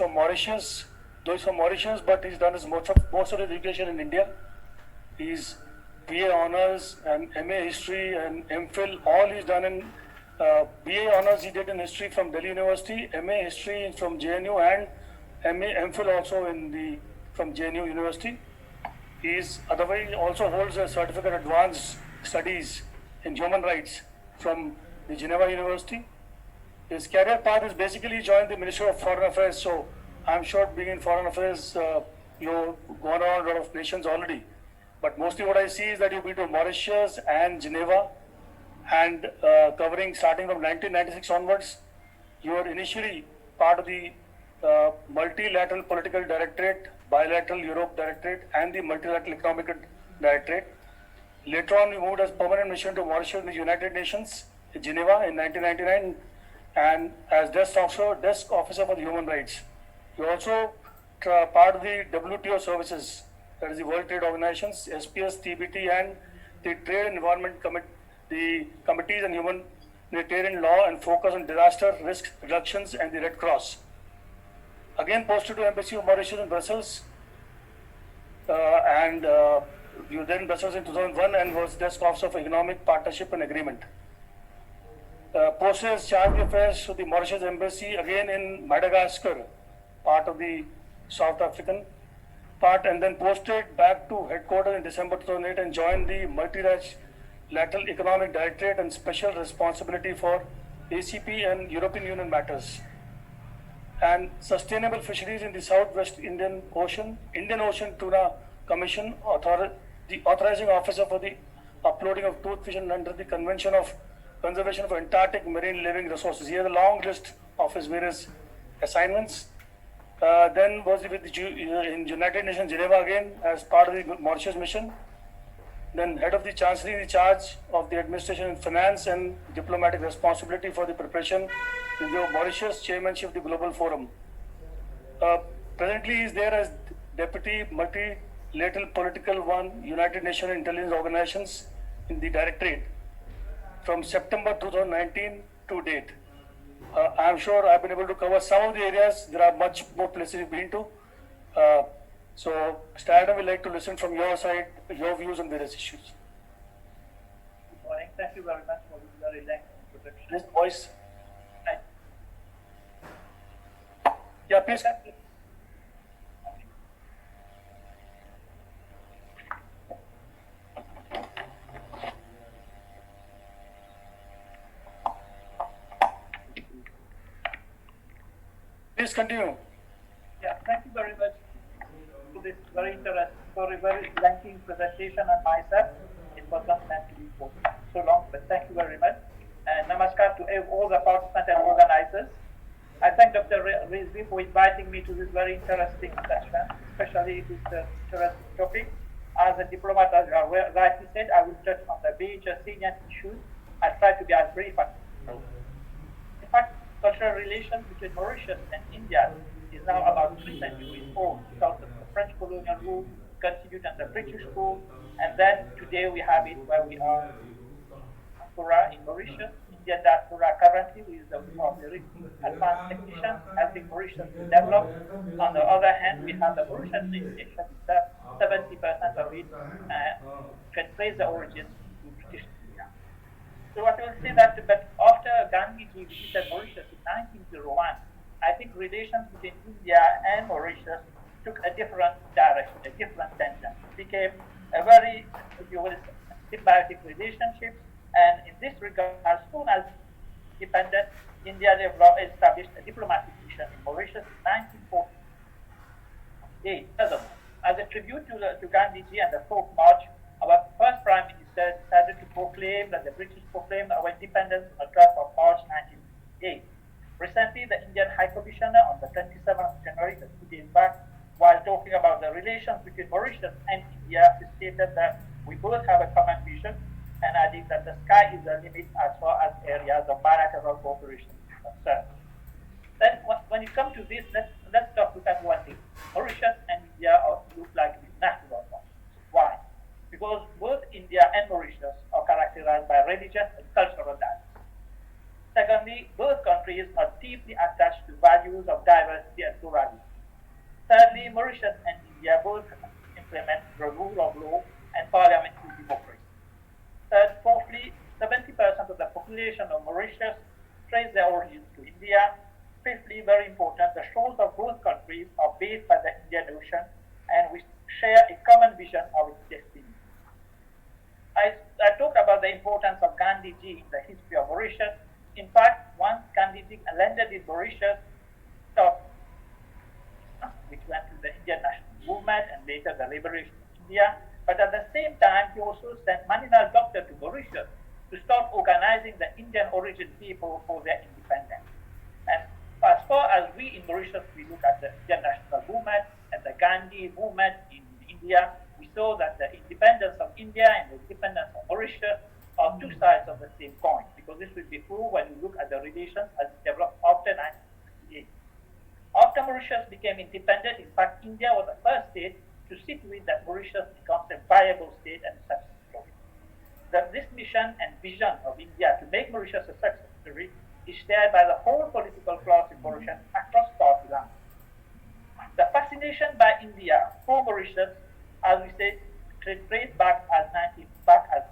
from Mauritius. Though he's from Mauritius, but he's done his most of his education in India. He's BA Honours and MA History and MPhil. All he's done in BA Honours he did in History from Delhi University, MA History from JNU, and MPhil also from JNU University. He's otherwise also holds a certificate advanced studies in human rights from the Geneva University. His career path is basically he joined the Ministry of Foreign Affairs. So I'm sure being in Foreign Affairs, you've gone around a lot of nations already. But mostly what I see is that you've been to Mauritius and Geneva, and covering starting from 1996 onwards. You were initially part of the Multilateral Political Directorate, Bilateral Europe Directorate, and the Multilateral Economic Directorate. Later on, you moved as permanent mission to Mauritius in the United Nations, Geneva in 1999, and as desk officer for the human rights. You also part of the WTO services, that is the World Trade Organizations, SPS, TBT, and the Trade and Environment the Committees on Humanitarian Law and focus on disaster risk reductions, and the Red Cross. Again posted to Embassy of Mauritius in Brussels, and you were there in Brussels in 2001 and was desk officer for Economic Partnership and Agreement. Posted as charge of affairs to the Mauritius Embassy, again in Madagascar, part of the South African part, and then posted back to headquarters in December 2008 and joined the Multilateral Economic Directorate and Special Responsibility for ACP and European Union matters. And Sustainable Fisheries in the Southwest Indian Ocean Tuna Commission, the authorizing officer for the uploading of toothfish under the Convention of Conservation of Antarctic Marine Living Resources. He has a long list of his various assignments. Then was with in United Nations Geneva again as part of the Mauritius mission. Then head of the Chancellery in charge of the administration and finance and diplomatic responsibility for the preparation in the Mauritius chairmanship of the Global Forum. Presently he is there as Deputy Multilateral Political One, United Nations Intelligence Organizations in the Directorate from September 2019 to date. I'm sure I've been able to cover some of the areas. There are much more places you've been to. So, Stradon would like to listen from your side, your views on various issues. Good morning. Thank you very much for this very lengthy introduction. This voice. Yeah, please. Please continue. Yeah, thank you very much for this very interesting, for a very lengthy presentation on myself. It was not meant to be so long, but thank you very much. And namaskar to all the participants and organizers. I thank Dr. Rizvi for inviting me to this very interesting session, especially this interesting topic. As a diplomat, as you rightly said, I will touch on the major salient issues. I'll try to be as brief as possible. In fact, cultural relations between Mauritius and India is now about 3 centuries old because of the French colonial rule, continued under British rule, and then today we have it where we are diaspora in Mauritius, Indian diaspora currently with the very advanced technicians helping Mauritius to develop. On the other hand, we have the Mauritian nation, 70% of it can trace the origins to British India. So what I will say that, but after Gandhiji visited Mauritius in 1901, I think relations between India and Mauritius took a different direction, a different tension. It became a very, if you will, symbiotic relationship. And in this regard, as soon as independent, India established a diplomatic mission in Mauritius in 1948. As a tribute to Gandhiji and the 4th March, our first Prime Minister decided to proclaim that the British proclaimed our independence on the 12th of March 1948. Recently, the Indian High Commissioner on the 27th of January, 2 days back, while talking about the relations between Mauritius and India, stated that we both have a common vision, and adding that the sky is the limit as far as areas of bilateral cooperation is concerned. Then, when it comes to this, let's look at one thing. Mauritius and India look like natural ones. Why? Because both India and Mauritius are characterized by religious and cultural diversity. Secondly, both countries are deeply attached to values of diversity and pluralism. Mauritius and India both implement the rule of law and parliamentary democracy. Third, fourthly, 70% of the population of Mauritius trace their origins to India. Fifthly, very important, the shores of both countries are bathed by the Indian Ocean, and we share a common vision of its destiny. I talked about the importance of Gandhiji in the history of Mauritius. In fact, once Gandhiji landed in Mauritius, which went to the Indian national movement and later the liberation of India. But at the same time, he also sent Maninal Doctor to Mauritius to start organizing the Indian origin people for their independence. And as far as we in Mauritius, we look at the Indian national movement and the Gandhi movement in India, we saw that the independence of India and the independence of Mauritius are two sides of the same coin, because this will be true when you look at the relations as developed after 1968. After Mauritius became independent, in fact, India was the first state to see to it that Mauritius becomes a viable state and a success story. This mission and vision of India to make Mauritius a success story is shared by the whole political class in Mauritius across party lines. The fascination by India for Mauritius, as we said, traces back as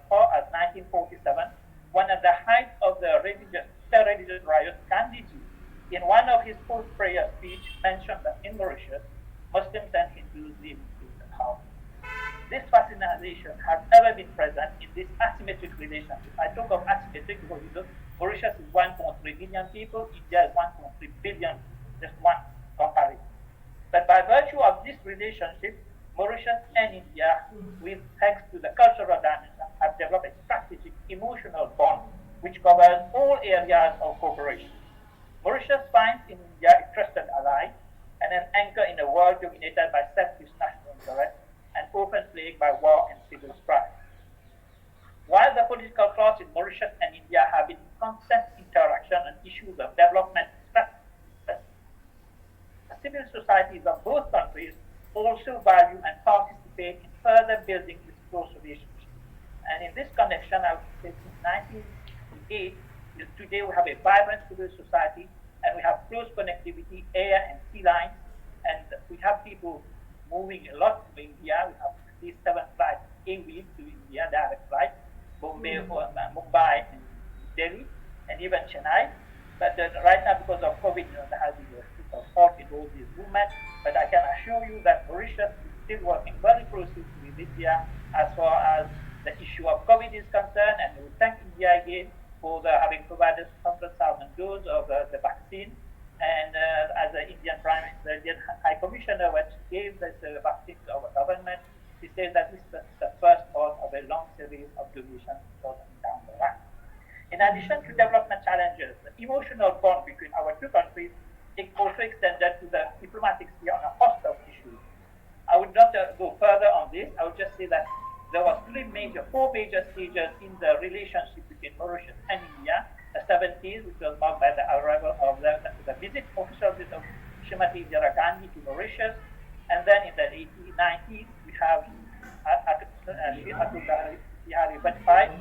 far as 1947, when at the height of the religious riot, Gandhiji, in one of his post-prayer speech, mentioned that in Mauritius, Muslims and Hindus live in peace and harmony. This fascination has ever been present in this asymmetric relationship. I talk of asymmetric because Mauritius is 1.3 billion people, India is 1.3 billion, just one comparison. But by virtue of this relationship, Mauritius and India, with thanks to the cultural dimension, have developed a strategic emotional bond which covers all areas of cooperation. Mauritius finds in India a trusted ally and an anchor in a world dominated by selfish national interests and often plagued by war and civil strife. While the political class in Mauritius and India have been in constant interaction on issues of development and strategy, the civil societies of both countries also value and participate in further building this close relationship. And in this connection, I would say since 1988, today we have a vibrant civil society and we have close connectivity, air and sea lines, and we have people moving a lot to India. We have at least 7 flights a week to India, direct flights, Mumbai and Delhi, and even Chennai. But right now, because of COVID, there has been a halt in all these movements. But I can assure you that Mauritius is still working very closely with India as far as the issue of COVID is concerned, and we thank India again for having provided 100,000 doses of the vaccine. And as the Indian Prime Minister, the Indian High Commissioner, which gave this vaccine to our government, he said that this is the first part of a long series of donations down the line. In addition to development challenges, the emotional bond between our two countries is also extended to the diplomatic sphere on a host of issues. I would not go further on this. I would just say that there were four major stages in the relationship between Mauritius and India. The 70s, which was marked by the arrival of the official visit of Srimati Indira Gandhi to Mauritius. And then in the 90s, we have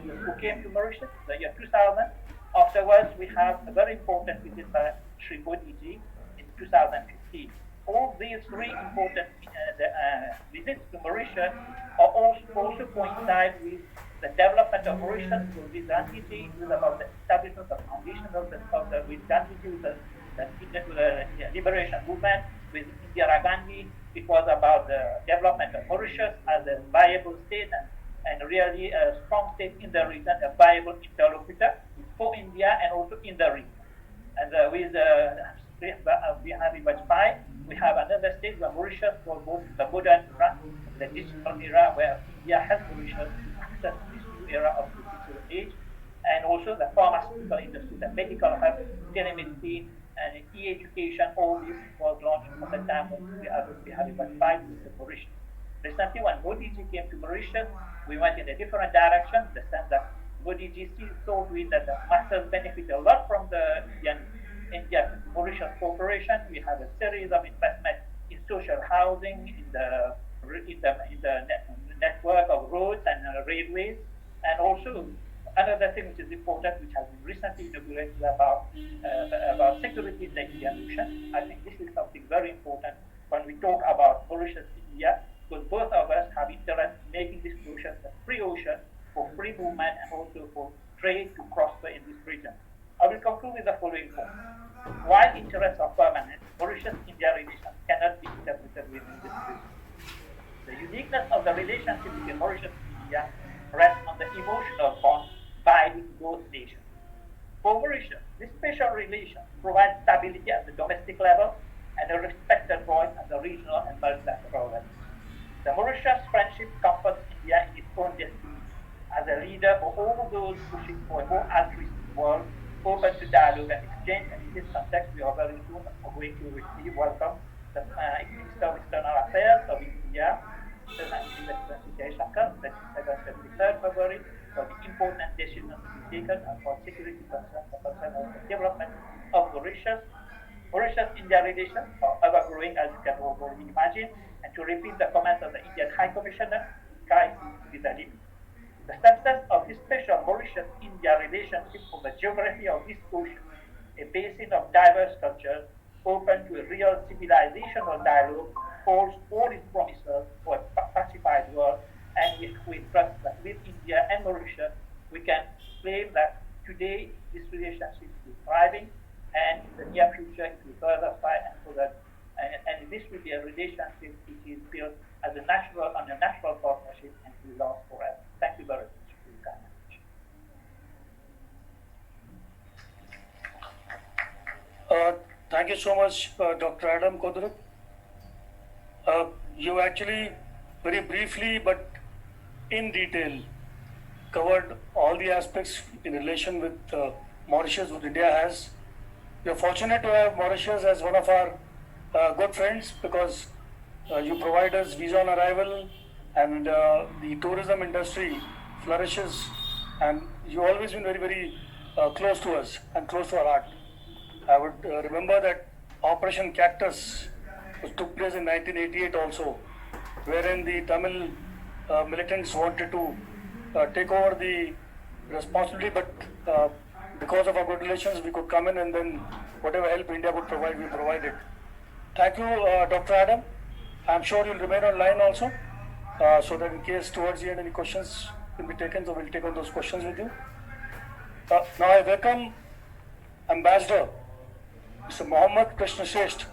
who came to Mauritius in the year 2000. Afterwards, we have a very important visit by Sri Modi ji in 2015. All these three important visits to Mauritius are also coincide with the development of Mauritius with Gandhiji. It was about the establishment of foundational with Gandhiji, the liberation movement, with Indira Gandhi. It was about the development of Mauritius as a viable state and really a strong state in the region, a viable interlocutor for India and also in the region. And with Bihari Vajpayee, we have another state where Mauritius was both the modern era, the digital era, where India has Mauritius to access this new era of the digital age, and also the pharmaceutical industry, the medical hub, telemedicine, and e-education. All this was launched at the time of Bihari Vajpayee with Mauritius. Recently, when Modi ji came to Mauritius, we went in a different direction, in the sense that Modi ji saw to it that the masses benefit a lot from the India-Mauritius cooperation. We have a series of investments in social housing, in the network of roads and railways, and also another thing which is important, which has been recently inaugurated about security in the Indian Ocean. I think this is something very important for when we talk about Mauritius, India, because both of us have interest in making this ocean a free ocean for free movement and also for trade to prosper in this region. I will conclude with the following point. While interests are permanent, Mauritius-India relations cannot be interpreted within this region. The uniqueness of the relationship between Mauritius and India rests on the emotional bond binding both nations. For Mauritius, this special relation provides stability at the domestic level and a respected voice at the regional and multilateral level. The Mauritius friendship comforts India in its own destiny as a leader for all those pushing for a more altruistic world, open to dialogue and exchange. And in this context, we are very soon going to welcome the Minister of External Affairs of India, Mr. Excellency Shankar, 22nd, 23rd February, for the important decisions to be taken and for security concerns, the concern of the development of Mauritius. Mauritius-India relations are ever growing, as you can already imagine, and to repeat the comments of the Indian High Commissioner, sky seems to be the limit. The success of this special Mauritius-India relationship for the geography of this ocean, a basin of diverse cultures, open to a real civilizational dialogue, holds all its promises for a pacified world, and we trust that with India and Mauritius, we can claim that today this relationship is thriving, and in the near future it will further thrive, and so that and this will be a relationship which is built as a natural partnership and will last forever. Thank you very much for your kind attention. Thank you so much, Dr. Adam Kodourath. You actually very briefly but in detail covered all the aspects in relation with Mauritius, what India has. We are fortunate to have Mauritius as one of our good friends because you provide us visa on arrival, and the tourism industry flourishes, and you've always been very close to us and close to our heart. I would remember that Operation Cactus, which took place in 1988 also, wherein the Tamil militants wanted to take over the responsibility, but because of our good relations, we could come in, and then whatever help India would provide, we provided. Thank you, Dr. Adam. I'm sure you'll remain online also, so that in case towards the end any questions will be taken, so we'll take on those questions with you. Now I welcome Ambassador Mr. Mohammed Krishna Shrestha,